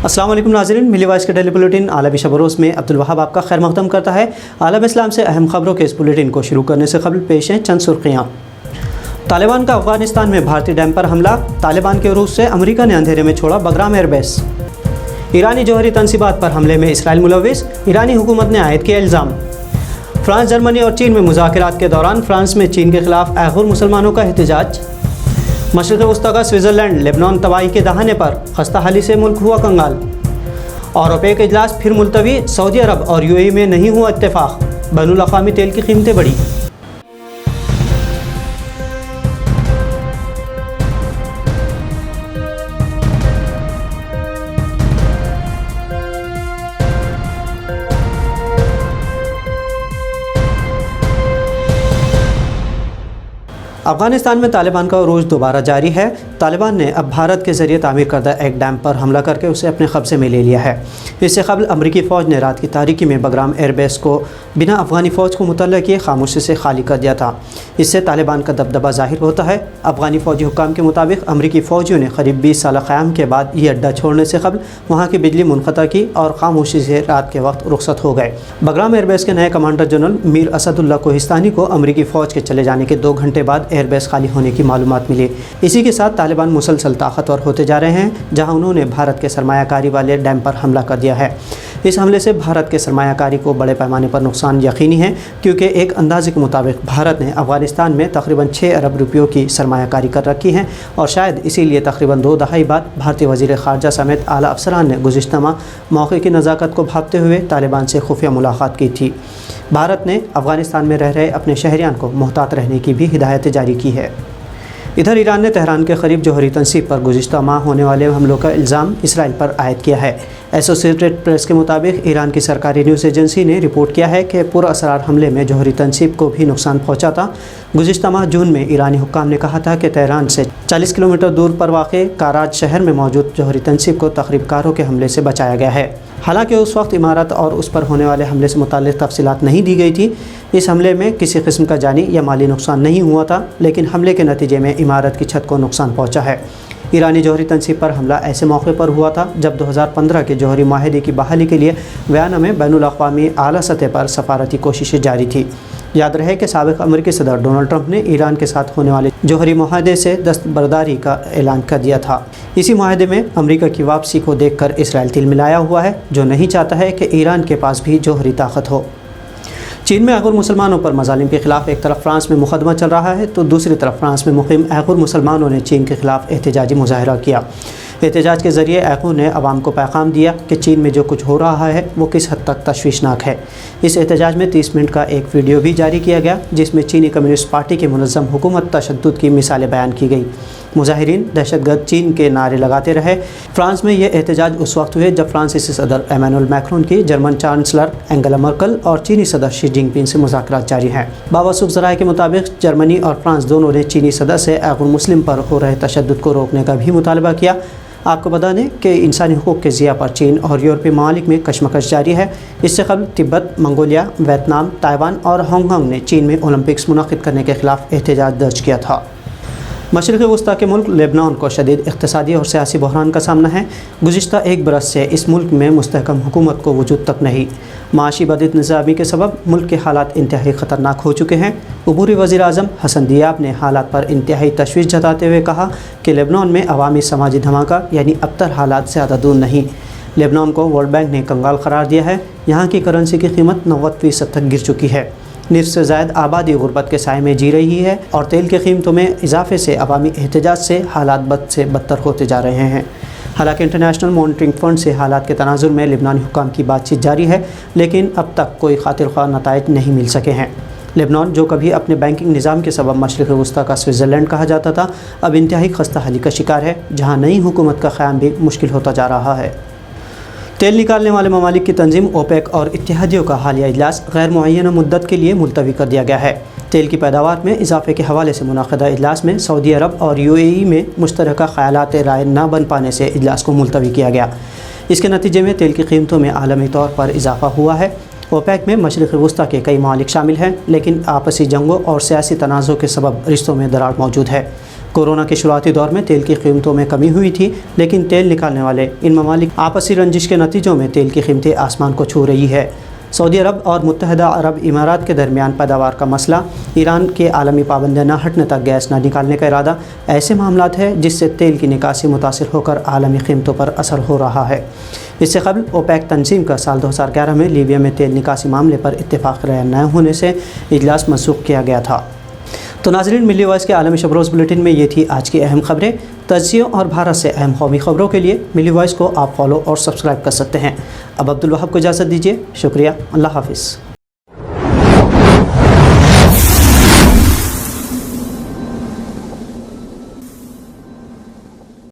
अस्सलाम वालेकुम नाज़रीन, मिली वॉइस के डेली बुलेटिन आलमी शब-ओ-रोज़ में अब्दुल वहाब आपका खैर मक़दम करता है। आलम इस्लाम से अहम खबरों के इस बुलेटिन को शुरू करने से कबल पेश हैं चंद सुर्खियाँ। तालिबान का अफगानिस्तान में भारतीय डैम पर हमला, तालिबान के रूस से अमेरिका ने अंधेरे में छोड़ा बगराम एयरबेस। ईरानी जौहरी तनसीबात पर हमले में इसराइल मुलव्विस, ईरानी हुकूमत ने आयद किया इल्ज़ाम। फ्रांस, जर्मनी और चीन में मुज़ाकरात के दौरान फ्रांस में चीन के खिलाफ ऐगुर मुसलमानों का एहतजाज। मशरिक़ वस्ता का स्विट्ज़रलैंड लेबनान तबाही के दहाने पर खस्ता हाली से मुल्क हुआ कंगाल। और ओपेक इजलास फिर मुलतवी, सऊदी अरब और यूएई में नहीं हुआ इत्तेफाक, बैनुल अक़वामी तेल की कीमतें बढ़ी। अफ़गानिस्तान में तालिबान का उरूज दोबारा जारी है। तालिबान ने अब भारत के ज़रिए तामीर करदा एक डैम पर हमला करके उसे अपने कब्ज़े में ले लिया है। इससे कबल अमरीकी फ़ौज ने रात की तारीकी में बगराम एयरबेस को बिना अफ़गानी फ़ौज को मुतल्ला किए खामोशी से खाली कर दिया था। इससे तालिबान का दबदबा ज़ाहिर होता है। अफ़गानी फ़ौजी हुक्काम के मुताबिक अमरीकी फ़ौजियों ने करीब 20 साल क़याम के बाद ये अड्डा छोड़ने से कबल वहाँ की बिजली मुनक़ता की और खामोशी से रात के वक्त रुखसत हो गए। बगराम एयरबेस के नए कमांडर जनरल मीर असदुल्ला कोहिस्तानी को अमरीकी फ़ौज के चले जाने के 2 घंटे बाद एयरबेस खाली होने की मालूमात मिली। इसी के साथ तालिबान मुसलसल ताकतवर होते जा रहे हैं, जहां उन्होंने भारत के सरमायाकारी वाले डैम पर हमला कर दिया है। इस हमले से भारत के सरमायाकारी को बड़े पैमाने पर नुकसान यकीनी है, क्योंकि एक अंदाजे के मुताबिक भारत ने अफ़गानिस्तान में तकरीबन 6 अरब रुपयों की सरमायाकारी कर रखी है और शायद इसीलिए तकरीबन 2 दहाई बाद भारतीय वज़ीर ख़ारजा समेत आला अफसरान ने गुज़िश्ता माह मौके की नज़ाकत को भांपते हुए तालिबान से खुफिया मुलाकात की थी। भारत ने अफ़गानिस्तान में रह रहे अपने शहरियान को मोहतात रहने की भी हिदायत जारी की है। इधर ईरान ने तेहरान के करीब जौहरी तनसीब पर गुज़िश्ता माह होने वाले हमलों का इल्ज़ाम इसराइल पर आयद किया है। एसोसिएटेड प्रेस के मुताबिक ईरान की सरकारी न्यूज़ एजेंसी ने रिपोर्ट किया है कि पुरअसरार हमले में जौहरी तनसीब को भी नुकसान पहुंचा था। गुज़िश्ता माह जून में ईरानी हुक्काम ने कहा था कि तेहरान से 40 किलोमीटर दूर पर वाक़ काराज शहर में मौजूद जौहरी तनसीब को तख़रीबकारों के हमले से बचाया गया है। हालांकि उस वक्त इमारत और उस पर होने वाले हमले से मुताल्लिक़ तफसीलात नहीं दी गई थी। इस हमले में किसी किस्म का जानी या माली नुकसान नहीं हुआ था, लेकिन हमले के नतीजे में इमारत की छत को नुकसान पहुंचा है। ईरानी जौहरी तनसीब पर हमला ऐसे मौके पर हुआ था जब 2015 के जौहरी माहिदे की बहाली के लिए वियना में बैनुल अक़वामी आला सतह पर सफारती कोशिशें जारी थी। याद रहे कि साबिक़ अमेरिकी सदर डोनाल्ड ट्रंप ने ईरान के साथ होने वाले जौहरी माहदे से दस्तबरदारी का ऐलान कर दिया था। इसी माहदे में अमेरिका की वापसी को देखकर इसराइल तिल मिलाया हुआ है, जो नहीं चाहता है कि ईरान के पास भी जौहरी ताकत हो। चीन में ऐगुर मुसलमानों पर मज़ालिम के ख़िलाफ़ एक तरफ फ्रांस में मुकदमा चल रहा है, तो दूसरी तरफ फ्रांस में मुक़ीम ऐगुर मुसलमानों ने चीन के ख़िलाफ़ एहतजाजी मुज़ाहरा किया। एहतजाज के ज़रिए ऐगुर ने अवाम को पैगाम दिया कि चीन में जो कुछ हो रहा है वो किस हद तक तशवीशनाक है। इस एहतजाज में 30 मिनट का एक वीडियो भी जारी किया गया, जिसमें चीनी कम्युनिस्ट पार्टी की मुनज़्ज़म हुकूमत तशद्दुद की मिसालें बयान की गई। मुजाहिरीन दहशतगर्द चीन के नारे लगाते रहे। फ्रांस में ये एहतजाज उस वक्त हुए जब फ्रांसीसी सदर एमानुएल मैक्रोन की जर्मन चांसलर एंगेला मर्केल और चीनी सदर शी जिनपिंग से मुज़ाकरात जारी हैं। बावसूख ज़राए के मुताबिक जर्मनी और फ्रांस दोनों ने चीनी सदर से ऐगुर मुस्लिम पर हो रहे तशद्दुद को रोकने का भी मुतालबा किया। आपको बता दें कि इंसानी हुकूक़ के ज़िया पर चीन और यूरोपीय ममालिक में कशमकश जारी है। इससे कबल तिब्बत, मंगोलिया, वियतनाम, ताइवान और हांगकांग ने चीन में ओलंपिक्स मुनक़िद करने के ख़िलाफ़ एहतजाज दर्ज किया था। मशरिक़ वस्ता के मुल्क लेबनान को शदीद इक़्तिसादी और सियासी बहरान का सामना है। गुज़िश्ता 1 बरस से इस मुल्क में मुस्तहकम हुकूमत को वजूद तक नहीं। माशी बदनिज़ामी के सबब मुल्क के हालात इंतहाई ख़तरनाक हो चुके हैं। अबूरी वज़ीर आज़म हसन दियाब ने हालात पर इंतहाई तशवीश जताते हुए कहा कि लेबनान में अवामी समाजी धमाका यानी अबतर हालात ज़्यादा दूर नहीं। लेबनान को वर्ल्ड बैंक ने कंगाल करार दिया है। यहाँ की करेंसी की कीमत 90% तक गिर चुकी है। निस्फ से ज़ायद आबादी गुर्बत के साए में जी रही है और तेल की कीमतों में इजाफे से अवामी एहतजाज से हालात बद से बदतर होते जा रहे हैं। हालांकि इंटरनेशनल मॉनिटरिंग फ़ंड से हालात के तनाजुर में लेबनानी हुक्काम की बातचीत जारी है, लेकिन अब तक कोई खातिर ख्वाह नताइज नहीं मिल सके हैं। लेबनान, जो कभी अपने बैंकिंग निज़ाम के सबब मशरिक़ वस्ता का स्विट्ज़रलैंड कहा जाता था, अब इंतहाई खस्ता हाली का शिकार है, जहाँ नई हुकूमत का क़याम भी मुश्किल होता जा रहा है। तेल निकालने वाले ममालिक की तंजीम ओपेक और इत्तेहादियों का हालिया इजलास गैर मुअय्यना मुद्दत के लिए मुलतवी कर दिया गया है। तेल की पैदावार में इजाफे के हवाले से मुनाक़िदा इजलास में सऊदी अरब और यूएई में मुश्तरका ख़यालात राय न बन पाने से इजलास को मुलतवी किया गया। इसके नतीजे में तेल की कीमतों में आलमी तौर पर इजाफा हुआ है। ओपेक में मशरिक़ वस्ता के कई ममालिक शामिल हैं, लेकिन आपसी जंगों और सियासी तनाज़ों के सबब रिश्तों में दरार मौजूद है। कोरोना के शुरुआती दौर में तेल की कीमतों में कमी हुई थी, लेकिन तेल निकालने वाले इन ममालिक आपसी रंजिश के नतीजों में तेल की कीमतें आसमान को छू रही है। सऊदी अरब और मुत्तहदा अरब इमारात के दरमियान पैदावार का मसला, ईरान के आलमी पाबंदियाँ न हटने तक गैस न निकालने का इरादा ऐसे मामलात है जिससे तेल की निकासी मुतासिर होकर आलमी कीमतों पर असर हो रहा है। इससे कबल ओपेक तंजीम का साल 2011 में लीबिया में तेल निकासी मामले पर इत्तेफाक राय न होने से इजलास मनसूख किया गया था। तो नाज़रीन, मिल्ली वॉइस के आलमी शब रोज़ बुलेटिन में ये थी आज की अहम खबरें। तज्ज़ियों और भारत से अहम कौमी खबरों के लिए मिल्ली वॉइस को आप फॉलो और सब्सक्राइब कर सकते हैं। अब अब्दुल वहाब को इजाज़त दीजिए। शुक्रिया। अल्लाह हाफ़िज़।